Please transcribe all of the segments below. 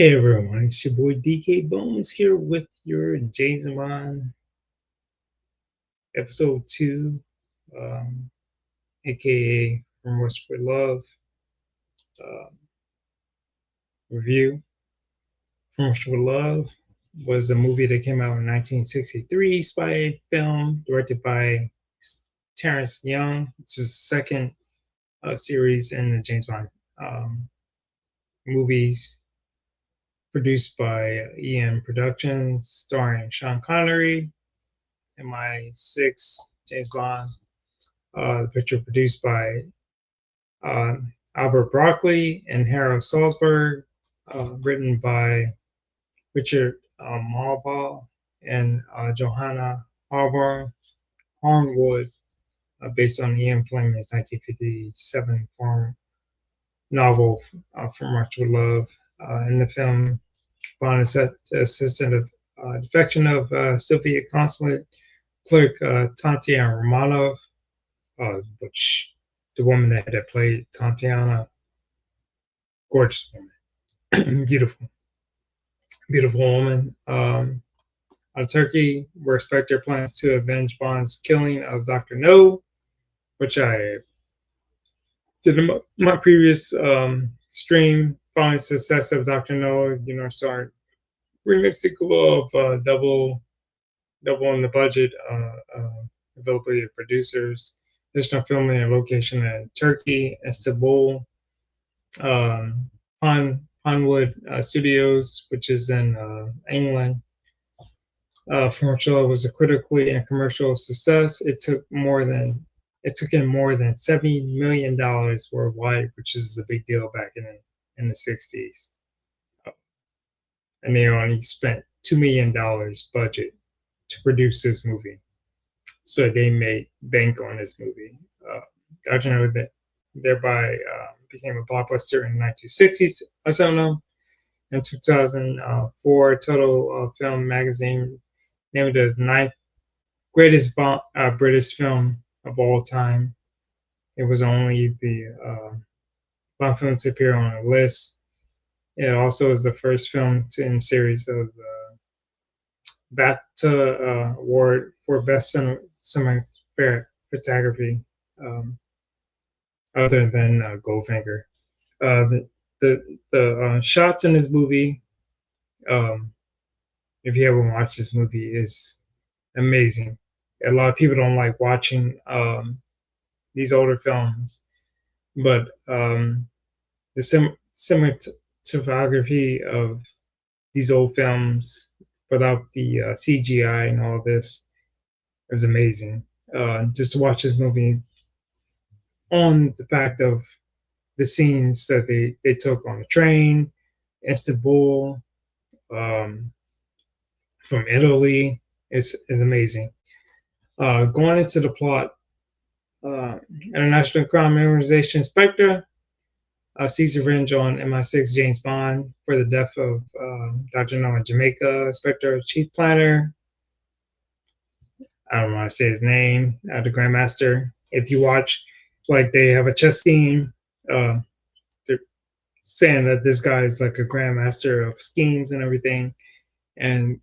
Hey everyone, it's your boy DK Bones here with your Jason Bond episode 2, um, aka From West for Love uh, review. From West for Love was a movie that came out in 1963, spy film directed by Terrence Young. It's his second series in the James Bond um, movies, produced by EM Productions, starring Sean Connery, MI6, James Bond. The picture produced by uh, Albert Broccoli and Harold Salzberg, written by Richard Marble and Johanna Harnwood, based on Ian Fleming's 1957 novel From Russia with Love. In the film, Bond is set to assistant of defection of Soviet consulate clerk Tatiana Romanov, which the woman that had played Tatiana, gorgeous woman, beautiful, beautiful woman. Out of Turkey, where Spectre plans to avenge Bond's killing of Doctor No, which I did in my previous stream. Following success of Doctor No, started remix sequel of double in the budget, availability of producers, additional filming and location in Turkey, Istanbul, um, Pinewood Studios, which is in England. Formula was a critically and commercial success. It took in more than $70 million worldwide, which is a big deal back in the '60s. And they only spent $2 million budget to produce this movie, so they made bank on this movie. Did you know that thereby became a blockbuster in the 1960s? I don't know. In 2004, Total Film magazine named it the ninth greatest British film of all time. It was only the Bond film to appear on a list. It also is the first film in a series of BAFTA award for best cinematography, um, other than Goldfinger. The shots in this movie, um, if you ever watch this movie, is amazing. A lot of people don't like watching these older films, but the cinematography of these old films without the CGI and all this is amazing. Just to watch this movie on the fact of the scenes that they took on the train, Istanbul, um, from Italy is amazing. Going into the plot, International Crime Organization Spectre seeks revenge on MI6 James Bond for the death of Dr. No in Jamaica. Spectre chief planner, I don't want to say his name, the Grandmaster. If you watch, like they have a chess scene, uh, they're saying that this guy is like a Grandmaster of schemes and everything. And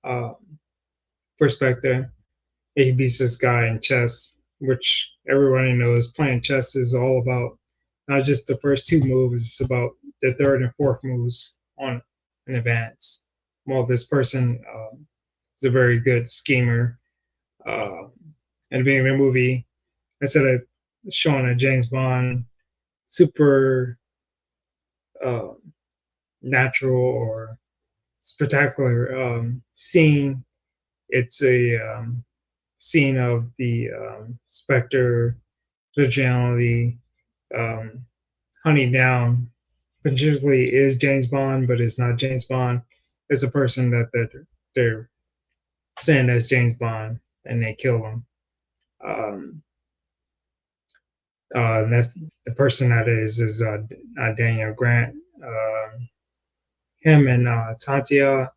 for Spectre, he beats this guy in chess, which everybody knows playing chess is all about not just the first two moves, it's about the third and fourth moves on an advance. Well, this person is a very good schemer. Uh, and being in the movie, instead of showing a James Bond super uh, natural or spectacular scene, it's a scene of the Spectre originality, um, hunting down potentially is James Bond, but it's not James Bond. It's a person that they're saying that's James Bond, and they kill him. Um, that's the person that is Daniel Grant. Him and Tatia,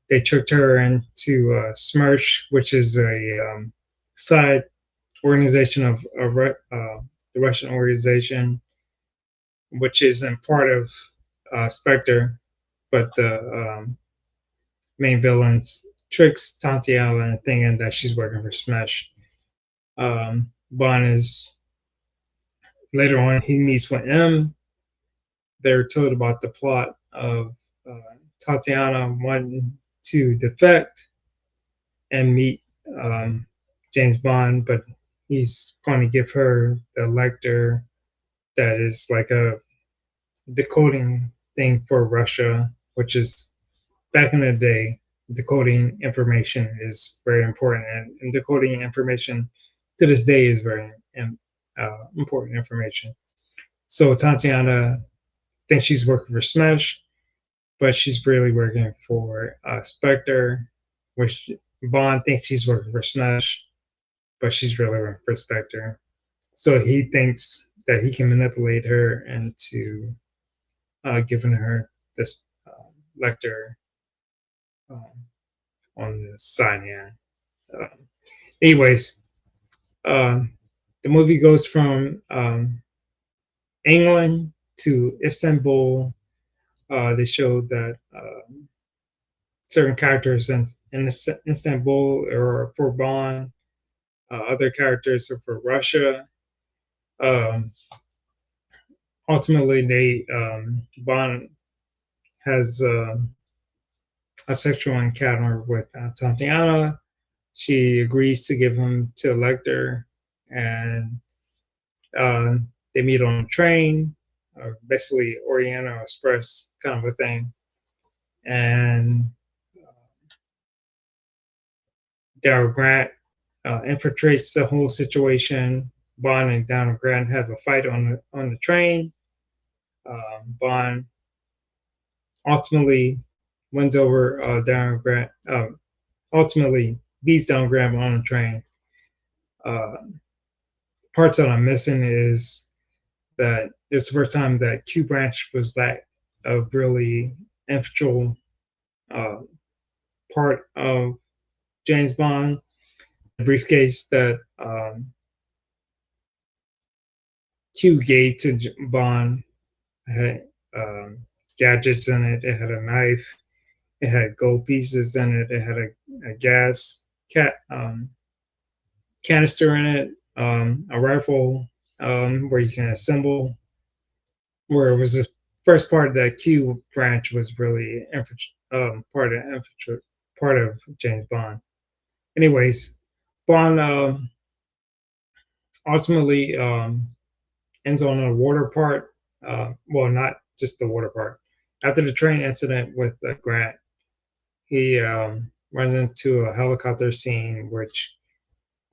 they tricked her into Smersh, which is a side organization of the Russian organization, which is in part of Spectre. but the main villains tricks Tatiana into thinking that she's working for Smash. Bond is later on he meets with M. They're told about the plot of Tatiana wanting to defect and meet James Bond, but he's going to give her the lector that is like a decoding thing for Russia, which is back in the day, decoding information is very important, and decoding information to this day is very important information. So Tatiana thinks she's working for Smash, but she's really working for Spectre, which Bond thinks she's working for Smash, but she's really working for Spectre. So he thinks that he can manipulate her into giving her this lector um, on the side hand. Uh, anyways, um, the movie goes from England to Istanbul. They show that certain characters in Istanbul are for Bond, other characters are for Russia. Um, ultimately, they Bond has a sexual encounter with Tatiana. She agrees to give him to Lecter, and uh, they meet on a train, basically Oriental Express kind of a thing. And Daryl Grant infiltrates the whole situation. Bond and Daryl Grant have a fight on the train. Bond ultimately wins over Daryl Grant. Ultimately beats Daryl Grant on the train. Uh, parts that I'm missing is that it's the first time that Q Branch was that a really influential uh, part of James Bond. The briefcase that Q gave to Bond had gadgets in it. It had a knife. It had gold pieces in it. It had a gas canister in it. A rifle where you can assemble. Where it was the first part that Q branch was really part of James Bond. Anyways, Bond ultimately ends on a water part. Well, not just the water part. After the train incident with Grant, he runs into a helicopter scene, which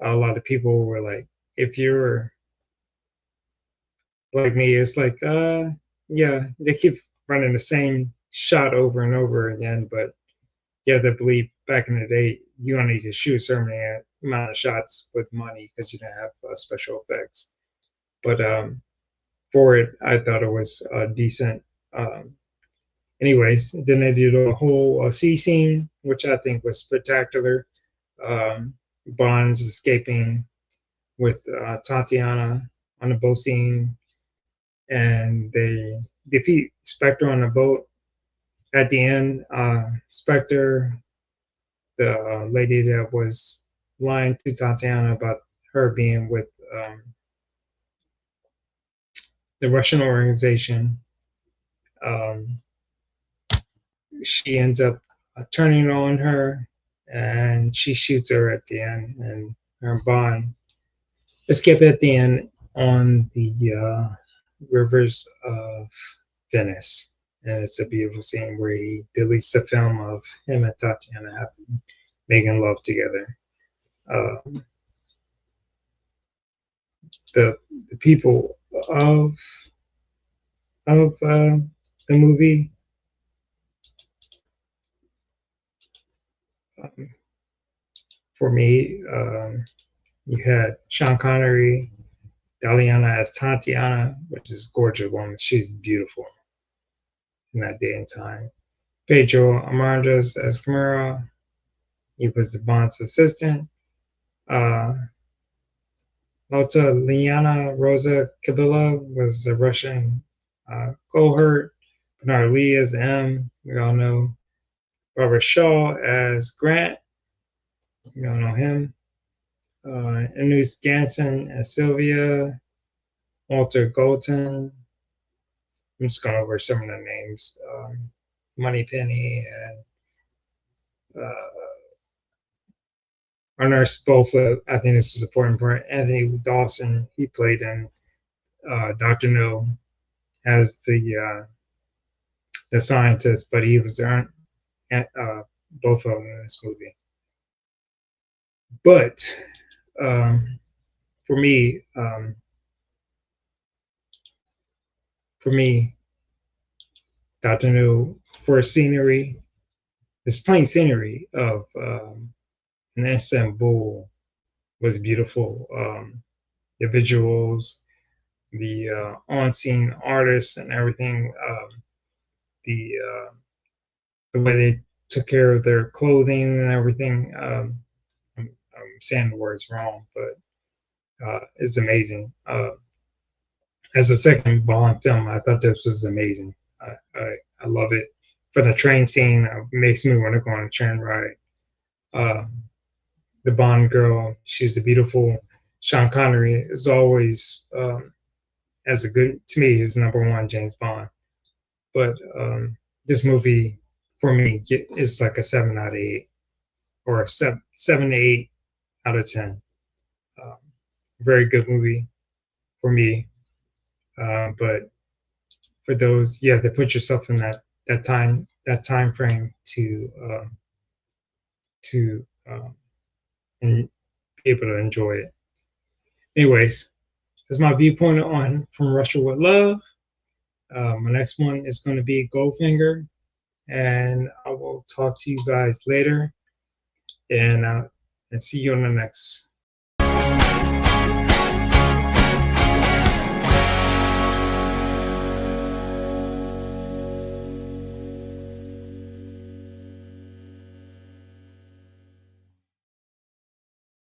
a lot of people were like, if you're like me, it's like, yeah, they keep running the same shot over and over again, but yeah, they believe back in the day, you only could shoot a certain amount of shots with money because you didn't have special effects. But for it, I thought it was decent. Um, anyways, then they did a whole sea scene, which I think was spectacular. Bond's escaping with Tatiana on the boat scene, and they defeat Spectre on the boat. At the end, Spectre, the lady that was lying to Tatiana about her being with the Russian organization, um, she ends up turning on her, and she shoots her at the end, and her Bond escape at the end on the rivers of Venice. And it's a beautiful scene where he deletes the film of him and Tatiana making love together. Uh, the the people of the movie, um, for me, you had Sean Connery, Daliana as Tatiana, which is a gorgeous woman. She's beautiful in that day and time. Pedro Armandes as Camara. He was the Bond's assistant. Uh, Lota Liana Rosa Kabila was a Russian cohort. Bernard Lee as the M. We all know Robert Shaw as Grant. We all know him. Anus Ganson as Sylvia. Walter Golton. I'm just going over some of the names. Moneypenny and our nurse, both, I think this is important part. Anthony Dawson, he played in Dr. No as the scientist, but he was there both of them in this movie. But um, for me, Dr. No, for scenery, this plain scenery of Istanbul was beautiful. The visuals, the on-scene artists, and everything. The the way they took care of their clothing and everything. I'm saying the words wrong, but it's amazing. As a second Bond film, I thought this was amazing. I love it. For the train scene, it makes me want to go on a train ride. The Bond girl, she's a beautiful. Sean Connery is always as a good to me is number one James Bond. But this movie for me is like a 7 out of 8 or a 7 to 8 out of 10. Um, very good movie for me. But for those, you have to put yourself in that time frame to and be able to enjoy it. Anyways, that's my viewpoint on From Russia with Love. My next one is going to be Goldfinger, and I will talk to you guys later, and see you on the next